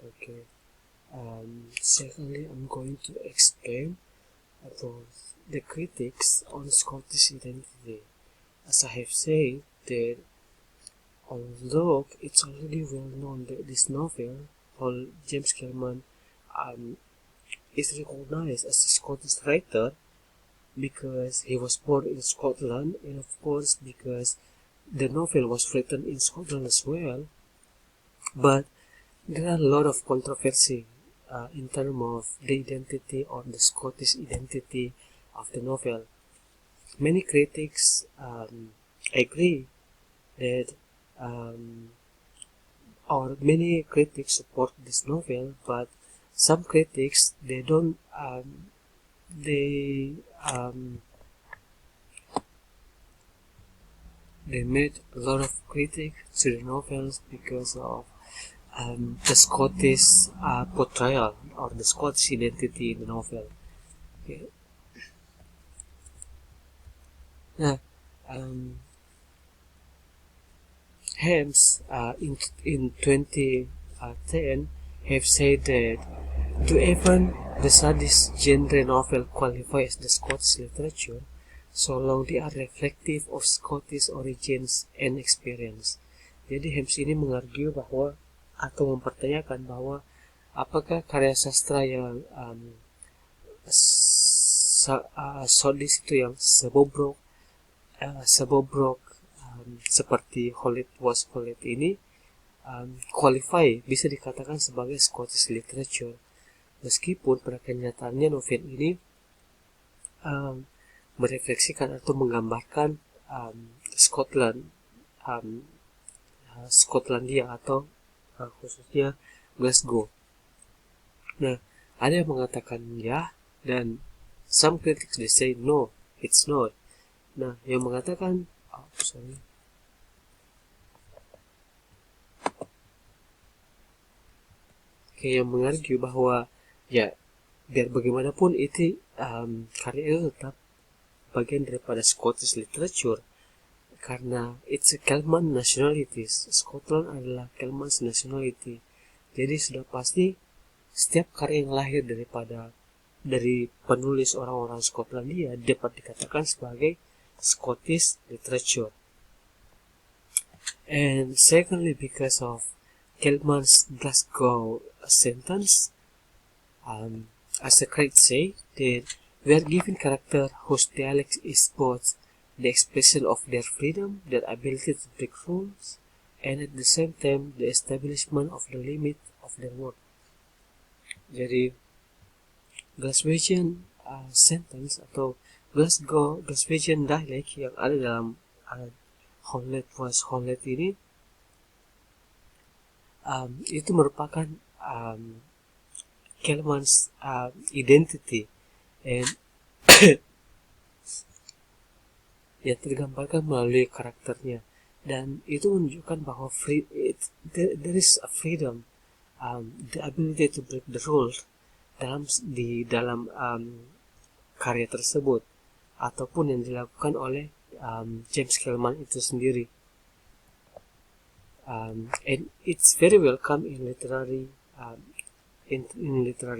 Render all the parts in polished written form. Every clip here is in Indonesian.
Okay. Secondly, I'm going to explain about the critics on Scottish identity. As I have said, that although it's already well known that this novel, James Kelman, um, is recognized as a Scottish writer because he was born in Scotland, and of course because the novel was written in Scotland as well. But there are a lot of controversy in terms of the identity or the Scottish identity of the novel. Many critics agree that or many critics support this novel, but some critics they don't they um, they made a lot of critics to the novels because of the Scottish portrayal or the Scottish identity in the novel. Okay. Now, hence, in 2010, have said that to even the saddest genre novel qualify as the Scottish literature, so long they are reflective of Scottish origins and experience. Jadi Hems ini mengargue bahwa atau mempertanyakan bahwa apakah karya sastra yang Scottish itu yang sebobrok seperti Holet Was Holet ini qualify bisa dikatakan sebagai Scottish literature, meskipun pada kenyataannya novel ini merefleksikan atau menggambarkan Scotland, Skotlandia atau khususnya Glasgow. Nah, ada yang mengatakan ya, dan some critics they say no, it's not. Nah, yang mengatakan yang mengargue bahwa ya biar bagaimanapun itu karya itu tetap bagian daripada Scottish literature karena it's a Celman nationalities. Scotland adalah Celman's nationality. Jadi sudah pasti setiap karya yang lahir dari penulis orang-orang Skotlandia dapat dikatakan sebagai Scottish literature. And secondly, because of Kelman's Glasgow sentence, as the critics say, that we are given character whose dialect is both the expression of their freedom, their ability to break rules, and at the same time the establishment of the limit of their work. Jadi Glaswegian sentence atau Glaswegian dialect yang ada dalam Holet Was Holet ini itu merupakan Kelman's identity and yang tergambarkan melalui karakternya, dan itu menunjukkan bahwa there is a freedom, the ability to break the rules di dalam karya tersebut ataupun yang dilakukan oleh James Kelman itu sendiri. And it's very welcome in literary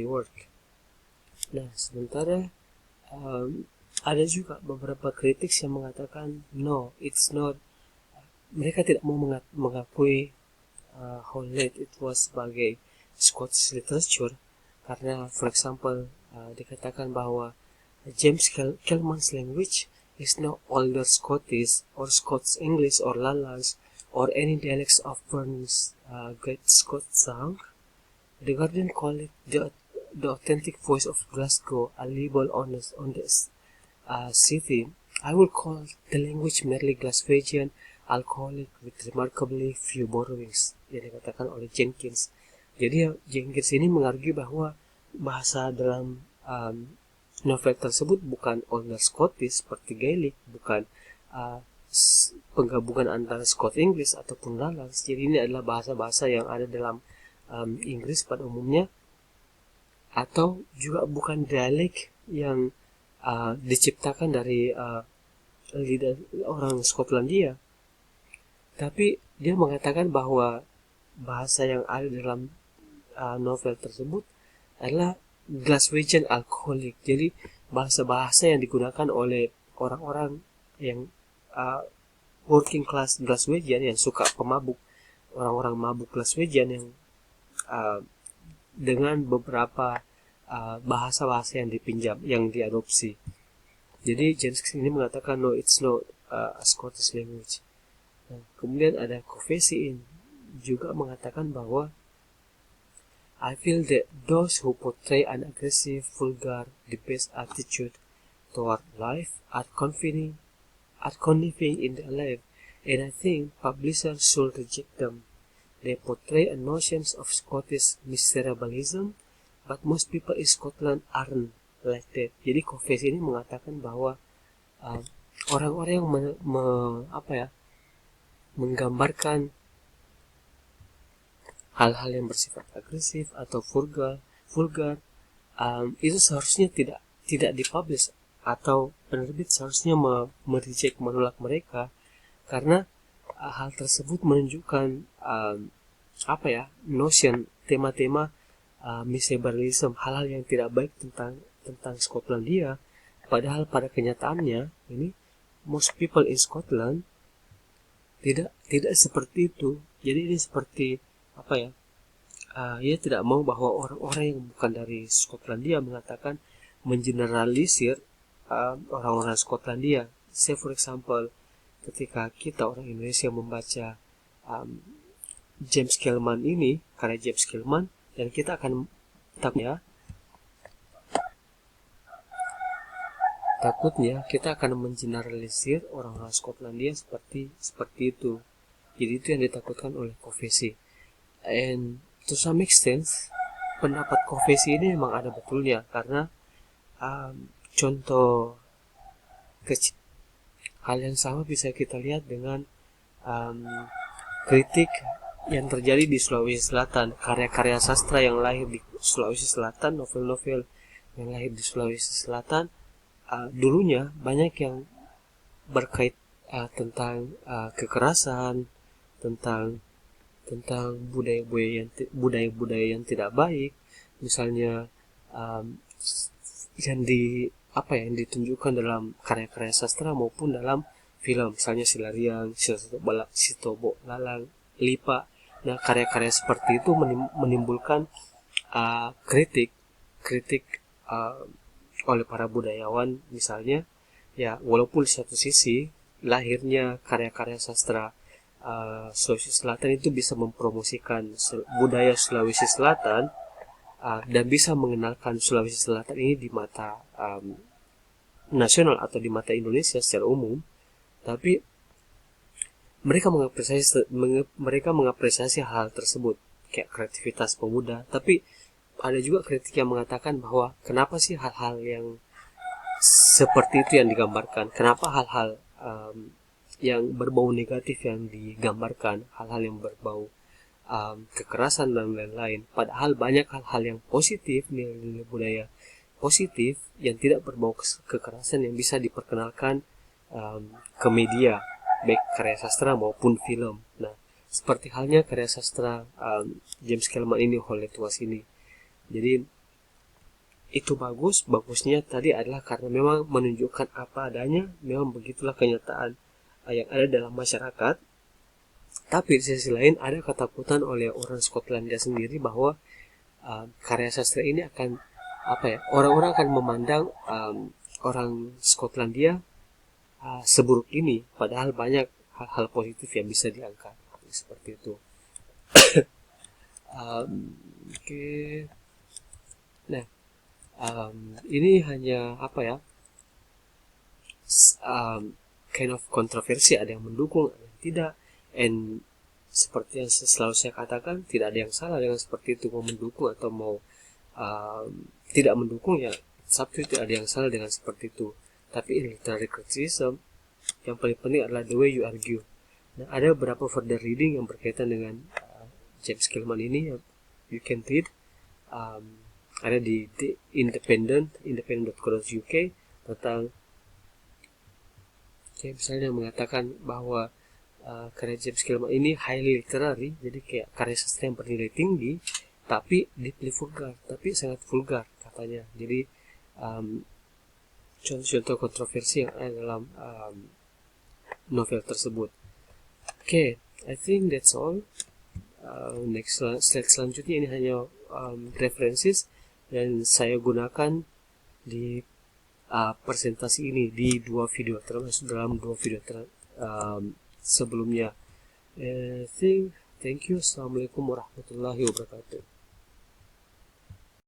work. Nah, sementara ada juga beberapa kritik yang mengatakan no, it's not. Mereka tidak mau mengakui Holet it was sebagai Scottish literature karena, for example, dikatakan bahwa James Kelman's language is no older Scottish or Scots English or Lowlands or any dialects of Burns Great Scots song. The Guardian called it the authentic voice of Glasgow, a label on this city. I will call the language merely Glaswegian, alcoholic with remarkably few borrowings, yang dikatakan oleh Jenkins. Jadi Jenkins ini mengargue bahwa bahasa dalam novel tersebut bukan older Scottish seperti Gaelic, bukan penggabungan antara Scott English ataupun Lowlands. Jadi ini adalah bahasa-bahasa yang ada dalam Inggris pada umumnya, atau juga bukan dialek yang diciptakan dari lidah orang Skotlandia, tapi dia mengatakan bahwa bahasa yang ada dalam novel tersebut adalah Glaswegian alkoholik. Jadi bahasa-bahasa yang digunakan oleh orang-orang yang working class Glaswegian yang suka pemabuk, orang-orang mabuk Glaswegian yang dengan beberapa bahasa-bahasa yang dipinjam, yang diadopsi. Jadi James ini mengatakan no, it's not a Scottish language. Nah, kemudian ada Covesi juga mengatakan bahwa I feel that those who portray an aggressive, vulgar, debased attitude toward life are conniving in their life, and I think publishers should reject them. They portray a notion of Scottish miserabilism, but most people in Scotland aren't like that. Jadi Covesi ini mengatakan bahwa orang-orang yang menggambarkan hal-hal yang bersifat agresif atau vulgar itu seharusnya tidak dipublish, atau penerbit seharusnya mereject, menolak mereka, karena hal tersebut menunjukkan notion, tema-tema miserabilism, hal-hal yang tidak baik tentang Skotlandia. Padahal pada kenyataannya ini most people in Scotland tidak seperti itu. Jadi ini seperti ia tidak mau bahwa orang-orang yang bukan dari Skotlandia mengatakan, mengeneralisir orang-orang Skotlandia. Say for example, ketika kita orang Indonesia membaca James Kelman ini, karya James Kelman, dan kita akan takutnya kita akan mengeneralisir orang-orang Skotlandia seperti itu. Jadi itu yang ditakutkan oleh Covesi. And to some extent, pendapat Covesi ini memang ada betulnya, karena contoh kecil hal yang sama bisa kita lihat dengan kritik yang terjadi di Sulawesi Selatan, karya-karya sastra yang lahir di Sulawesi Selatan, novel-novel yang lahir di Sulawesi Selatan, dulunya banyak yang berkait tentang kekerasan, tentang budaya-budaya yang tidak baik, misalnya yang ditunjukkan dalam karya-karya sastra maupun dalam film, misalnya Silariang, Sitobo Lalang, Lipa. Nah, karya-karya seperti itu menimbulkan kritik oleh para budayawan, misalnya ya, walaupun di satu sisi lahirnya karya-karya sastra Sulawesi Selatan itu bisa mempromosikan budaya Sulawesi Selatan dan bisa mengenalkan Sulawesi Selatan ini di mata nasional atau di mata Indonesia secara umum, tapi mereka mengapresiasi hal tersebut kayak kreativitas pemuda. Tapi ada juga kritik yang mengatakan bahwa kenapa sih hal-hal yang seperti itu yang digambarkan, kenapa hal-hal yang berbau negatif yang digambarkan, hal-hal yang berbau kekerasan dan lain-lain, padahal banyak hal-hal yang positif, nilai-nilai budaya positif yang tidak berbau kekerasan yang bisa diperkenalkan ke media, baik karya sastra maupun film. Nah, seperti halnya karya sastra James Kelman ini, Holy Tuas ini. Jadi itu bagusnya tadi adalah karena memang menunjukkan apa adanya, memang begitulah kenyataan yang ada dalam masyarakat. Tapi di sisi lain ada ketakutan oleh orang Skotlandia sendiri bahwa karya sastra ini akan orang-orang akan memandang orang Skotlandia seburuk ini, padahal banyak hal-hal positif yang bisa diangkat seperti itu. Oke. Nah, ini hanya kind of kontroversi, ada yang mendukung, ada yang tidak. And seperti yang selalu saya katakan, tidak ada yang salah dengan seperti itu, mau mendukung atau mau tidak mendukung, ya sabtu tidak ada yang salah dengan seperti itu. Tapi in literary criticism, yang paling penting adalah the way you argue. Nah, ada beberapa further reading yang berkaitan dengan James Kelman ini yang you can read. Ada di independent.co.uk tentang misalnya mengatakan bahwa karya James Kelman ini highly literary, jadi kayak karya sastra yang bernilai tinggi, tapi deeply vulgar, tapi sangat vulgar katanya. Jadi contoh-contoh kontroversi yang ada dalam novel tersebut. Okay, I think that's all. Next slide selanjutnya ini hanya references dan saya gunakan di presentasi ini di 2 video, termasuk dalam 2 video sebelumnya. Thank you. Assalamualaikum warahmatullahi wabarakatuh.